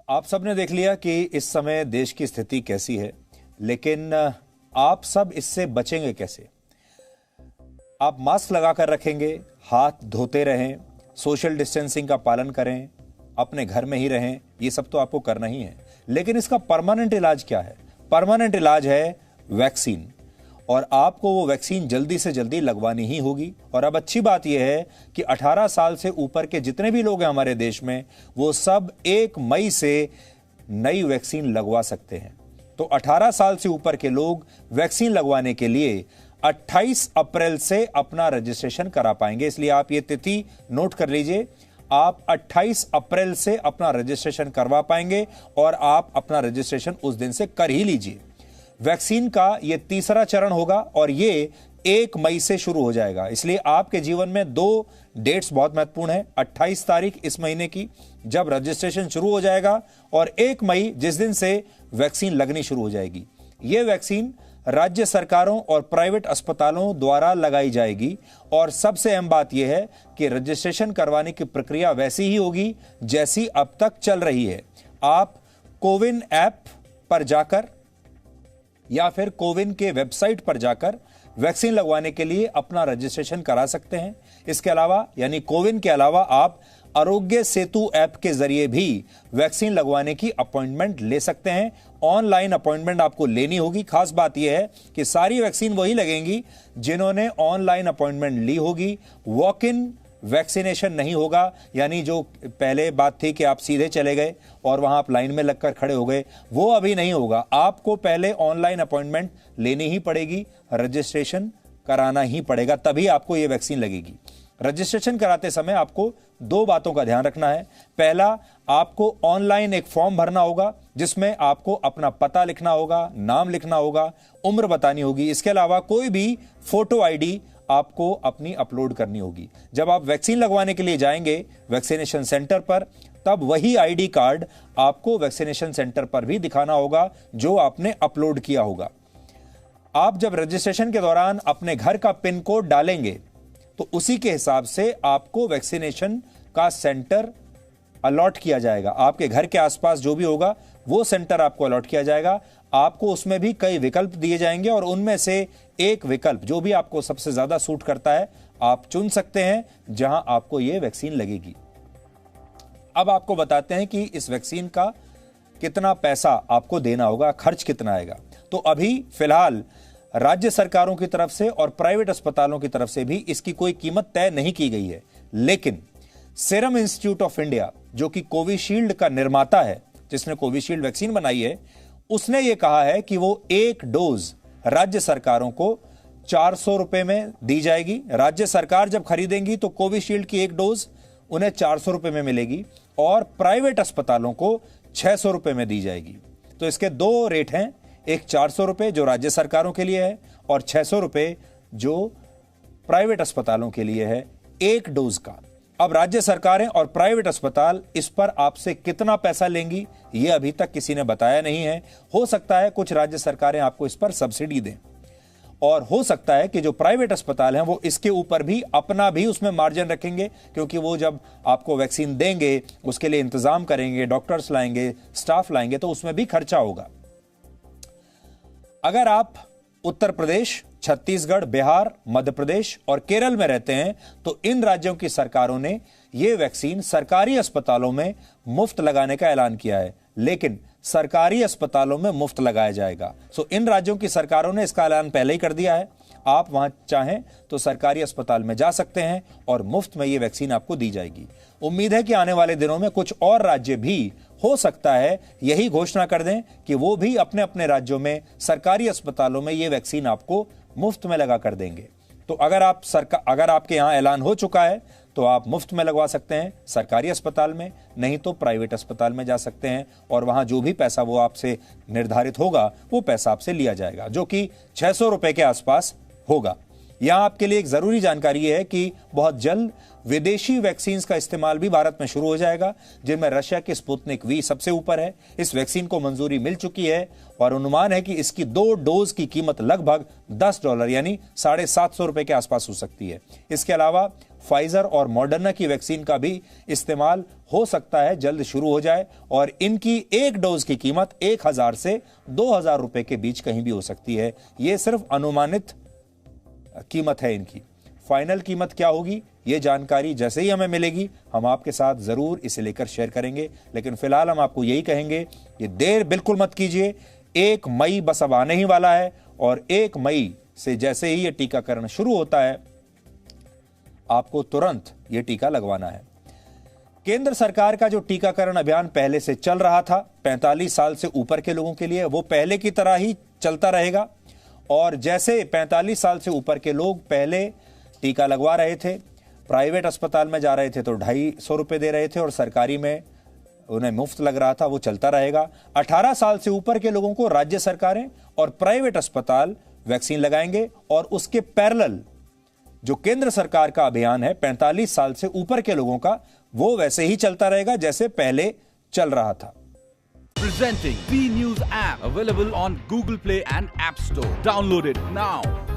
आप सबने देख लिया कि इस समय देश की स्थिति कैसी है, लेकिन आप सब इससे बचेंगे कैसे? आप मास्क लगाकर रखेंगे, हाथ धोते रहें, सोशल डिस्टेंसिंग का पालन करें, अपने घर में ही रहें, ये सब तो आपको करना ही है। लेकिन इसका परमानेंट इलाज क्या है? परमानेंट इलाज है वैक्सीन, और आपको वो वैक्सीन जल्दी से जल्दी लगवानी ही होगी। और अब अच्छी बात यह है कि 18 साल से ऊपर के जितने भी लोग हैं हमारे देश में, वो सब 1 मई से नई वैक्सीन लगवा सकते हैं। तो 18 साल से ऊपर के लोग वैक्सीन लगवाने के लिए 28 अप्रैल से अपना रजिस्ट्रेशन करा पाएंगे। इसलिए आप ये तिथि नोट कर लीजिए, आप 28 अप्रैल से अपना रजिस्ट्रेशन करवा पाएंगे और आप अपना रजिस्ट्रेशन उस दिन से कर ही लीजिए। वैक्सीन का ये तीसरा चरण होगा और ये 1 मई से शुरू हो जाएगा। इसलिए आपके जीवन में 2 डेट्स बहुत महत्वपूर्ण है। 28 तारीख इस महीने की जब रजिस्ट्रेशन शुरू हो जाएगा, और 1 मई जिस दिन से वैक्सीन लगनी शुरू हो जाएगी। यह वैक्सीन राज्य सरकारों और प्राइवेट अस्पतालों द्वारा लगाई जाएगी। और सबसे अहम बात यह है कि रजिस्ट्रेशन करवाने की प्रक्रिया वैसी ही होगी जैसी अब तक चल रही है। आप कोविन ऐप पर जाकर या फिर कोविन के वेबसाइट पर जाकर वैक्सीन लगवाने के लिए अपना रजिस्ट्रेशन करा सकते हैं। इसके अलावा यानी कोविन के अलावा आप आरोग्य सेतु ऐप के जरिए भी वैक्सीन लगवाने की अपॉइंटमेंट ले सकते हैं। ऑनलाइन अपॉइंटमेंट आपको लेनी होगी। खास बात यह है कि सारी वैक्सीन वही लगेंगी जिन्होंने ऑनलाइन अपॉइंटमेंट ली होगी। वॉक इन वैक्सीनेशन नहीं होगा, यानी जो पहले बात थी कि आप सीधे चले गए और वहां आप लाइन में लगकर खड़े हो गए, वो अभी नहीं होगा। आपको पहले ऑनलाइन अपॉइंटमेंट लेनी ही पड़ेगी, रजिस्ट्रेशन कराना ही पड़ेगा, तभी आपको ये वैक्सीन लगेगी। रजिस्ट्रेशन कराते समय आपको 2 बातों का ध्यान रखना है। पहला, आपको ऑनलाइन एक फॉर्म भरना होगा जिसमें आपको अपना पता लिखना होगा, नाम लिखना होगा, उम्र बतानी होगी। इसके अलावा कोई भी फोटो आईडी आपको अपनी अपलोड करनी होगी। जब आप वैक्सीन लगवाने के लिए जाएंगे वैक्सीनेशन सेंटर पर, तब वही आईडी कार्ड आपको वैक्सीनेशन सेंटर पर भी दिखाना होगा जो आपने अपलोड किया होगा। आप जब रजिस्ट्रेशन के दौरान अपने घर का पिन कोड डालेंगे तो उसी के हिसाब से आपको वैक्सीनेशन का सेंटर अलॉट किया जाएगा। आपके घर के आसपास जो भी होगा वो सेंटर आपको अलॉट किया जाएगा। आपको उसमें भी कई विकल्प दिए जाएंगे और उनमें से एक विकल्प जो भी आपको सबसे ज्यादा सूट करता है आप चुन सकते हैं जहां आपको यह वैक्सीन लगेगी। अब आपको बताते हैं कि इस वैक्सीन का कितना पैसा आपको देना होगा, खर्च कितना आएगा। तो अभी फिलहाल राज्य सरकारों की तरफ से और प्राइवेट अस्पतालों की तरफ से भी इसकी कोई कीमत तय नहीं की गई है, लेकिन सीरम इंस्टीट्यूट ऑफ इंडिया जो कि कोविशील्ड का निर्माता है, जिसने कोविशील्ड वैक्सीन बनाई है, उसने यह कहा है कि वो 1 डोज राज्य सरकारों को 400 रुपए में दी जाएगी। राज्य सरकार जब खरीदेंगी तो कोविशील्ड की 1 डोज उन्हें 400 रुपए में मिलेगी और प्राइवेट अस्पतालों को 600 रुपए में दी जाएगी। तो इसके 2 रेट हैं, एक 400 रुपए जो राज्य सरकारों के लिए है और 600 रुपए जो प्राइवेट अस्पतालों के लिए है 1 डोज का। अब राज्य सरकारें और प्राइवेट अस्पताल इस पर आपसे कितना पैसा लेंगी यह अभी तक किसी ने बताया नहीं है। हो सकता है कुछ राज्य सरकारें आपको इस पर सब्सिडी दें, और हो सकता है कि जो प्राइवेट अस्पताल हैं वो इसके ऊपर भी अपना भी उसमें मार्जिन रखेंगे, क्योंकि वो जब आपको वैक्सीन देंगे उसके लिए इंतजाम करेंगे, डॉक्टर्स लाएंगे, स्टाफ लाएंगे, तो उसमें भी खर्चा होगा। अगर आप उत्तर प्रदेश, छत्तीसगढ़, बिहार, मध्य प्रदेश और केरल में रहते हैं तो इन राज्यों की सरकारों ने यह वैक्सीन सरकारी अस्पतालों में मुफ्त लगाने का ऐलान किया है, लेकिन सरकारी अस्पतालों में मुफ्त लगाया जाएगा। इन राज्यों की सरकारों ने इसका ऐलान पहले ही कर दिया है। आप वहां चाहें तो सरकारी अस्पताल में जा सकते हैं और मुफ्त में यह वैक्सीन आपको दी जाएगी। उम्मीद है कि आने वाले दिनों में कुछ और राज्य भी हो सकता है यही घोषणा कर दें कि वो भी अपने अपने राज्यों में सरकारी अस्पतालों में यह वैक्सीन आपको मुफ्त में लगा कर देंगे। तो अगर आपके यहां ऐलान हो चुका है तो आप मुफ्त में लगवा सकते हैं सरकारी अस्पताल में, नहीं तो प्राइवेट अस्पताल में जा सकते हैं और वहां जो भी पैसा वो आपसे निर्धारित होगा वो पैसा आपसे लिया जाएगा, जो कि 600 रुपए के आसपास होगा। यहां आपके लिए एक जरूरी जानकारी है कि बहुत जल्द विदेशी वैक्सीन का इस्तेमाल भी भारत में शुरू हो जाएगा, जिनमें रशिया की स्पुतनिक वी सबसे ऊपर है। इस वैक्सीन को मंजूरी मिल चुकी है और अनुमान है कि इसकी 2 डोज की कीमत लगभग $10 यानी $750 के आसपास हो सकती है। इसके अलावा फाइजर और मॉडर्ना की वैक्सीन का भी इस्तेमाल हो सकता है जल्द शुरू हो जाए और इनकी 1 डोज की कीमत 1000 से 2000 रुपए के बीच कहीं भी हो सकती है। यह सिर्फ अनुमानित कीमत है इनकी। फाइनल कीमत क्या होगी, यह जानकारी जैसे ही हमें मिलेगी हम आपके साथ जरूर इसे लेकर शेयर करेंगे। लेकिन फिलहाल हम आपको यही कहेंगे, ये देर बिल्कुल मत कीजिए। 1 मई बस अब आने ही वाला है और 1 मई से जैसे ही यह टीकाकरण शुरू होता है आपको तुरंत यह टीका लगवाना है। केंद्र सरकार का जो टीकाकरण अभियान पहले से चल रहा था 45 साल से ऊपर के लोगों के लिए, वो पहले की तरह ही चलता रहेगा। और जैसे 45 साल से ऊपर के लोग पहले टीका लगवा रहे थे, प्राइवेट अस्पताल में जा रहे थे तो $250 दे रहे थे और सरकारी में उन्हें मुफ्त लग रहा था, वो चलता रहेगा। 18 साल से ऊपर के लोगों को राज्य सरकारें और प्राइवेट अस्पताल वैक्सीन लगाएंगे और उसके पैरेलल जो केंद्र सरकार का अभियान है 45 साल से ऊपर के लोगों का, वो वैसे ही चलता रहेगा जैसे पहले चल रहा था। Presenting B News app available on Google Play and App Store. Download it now.